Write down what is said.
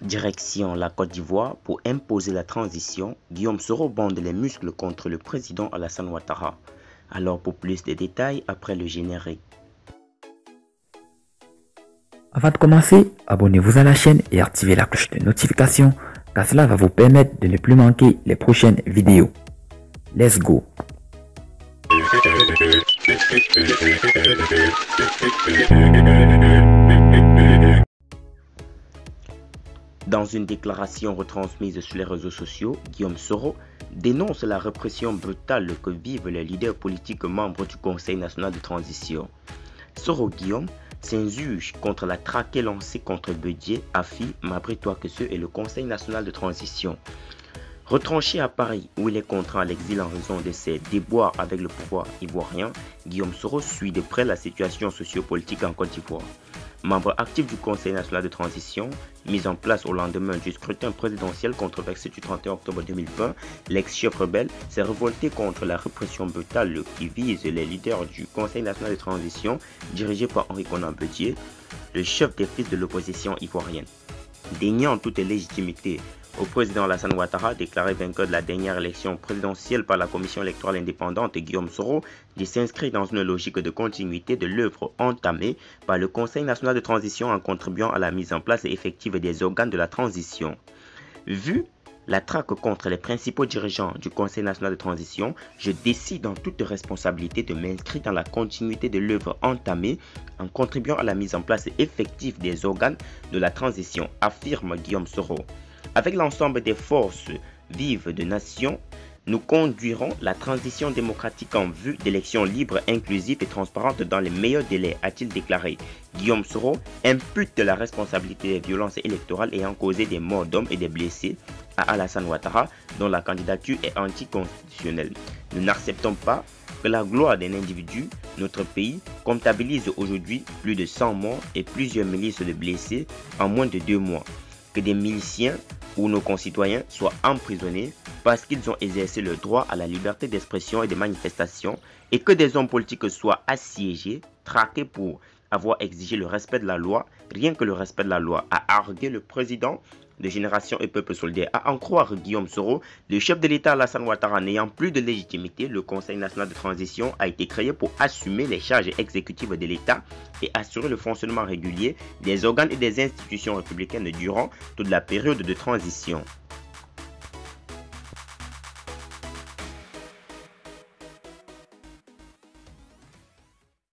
Direction la Côte d'Ivoire pour imposer la transition, Guillaume Soro bande les muscles contre le président Alassane Ouattara. Alors pour plus de détails, après le générique. Avant de commencer, abonnez-vous à la chaîne et activez la cloche de notification car cela va vous permettre de ne plus manquer les prochaines vidéos. Let's go! Dans une déclaration retransmise sur les réseaux sociaux, Guillaume Soro dénonce la répression brutale que vivent les leaders politiques membres du Conseil national de transition. Soro Guillaume s'insurge contre la traquée lancée contre Bédié, Afi, Mabré-Touakeseu et le Conseil national de transition. Retranché à Paris, où il est contraint à l'exil en raison de ses déboires avec le pouvoir ivoirien, Guillaume Soro suit de près la situation sociopolitique en Côte d'Ivoire. Membre actif du Conseil national de transition, mis en place au lendemain du scrutin présidentiel controversé du 31 octobre 2020, l'ex-chef rebelle s'est révolté contre la répression brutale qui vise les leaders du Conseil national de transition, dirigé par Henri Konan Bédié, le chef des fils de l'opposition ivoirienne. Déniant toute légitimité au président Alassane Ouattara, déclaré vainqueur de la dernière élection présidentielle par la commission électorale indépendante, Guillaume Soro s'inscrit dans une logique de continuité de l'œuvre entamée par le Conseil national de transition en contribuant à la mise en place effective des organes de la transition. Vu la traque contre les principaux dirigeants du Conseil national de transition, je décide en toute responsabilité de m'inscrire dans la continuité de l'œuvre entamée en contribuant à la mise en place effective des organes de la transition, affirme Guillaume Soro. Avec l'ensemble des forces vives de nation, nous conduirons la transition démocratique en vue d'élections libres, inclusives et transparentes dans les meilleurs délais, a-t-il déclaré. Guillaume Soro impute la responsabilité des violences électorales ayant causé des morts d'hommes et des blessés à Alassane Ouattara, dont la candidature est anticonstitutionnelle. Nous n'acceptons pas que la gloire d'un individu, notre pays, comptabilise aujourd'hui plus de 100 morts et plusieurs milliers de blessés en moins de 2 mois. Que des miliciens ou nos concitoyens soient emprisonnés parce qu'ils ont exercé le droit à la liberté d'expression et de manifestation et que des hommes politiques soient assiégés, traqués pour avoir exigé le respect de la loi, rien que le respect de la loi, a argué le président de Génération et Peuple Solidaire. À en croire Guillaume Soro, le chef de l'État Alassane Ouattara n'ayant plus de légitimité, le Conseil national de transition a été créé pour assumer les charges exécutives de l'État et assurer le fonctionnement régulier des organes et des institutions républicaines durant toute la période de transition.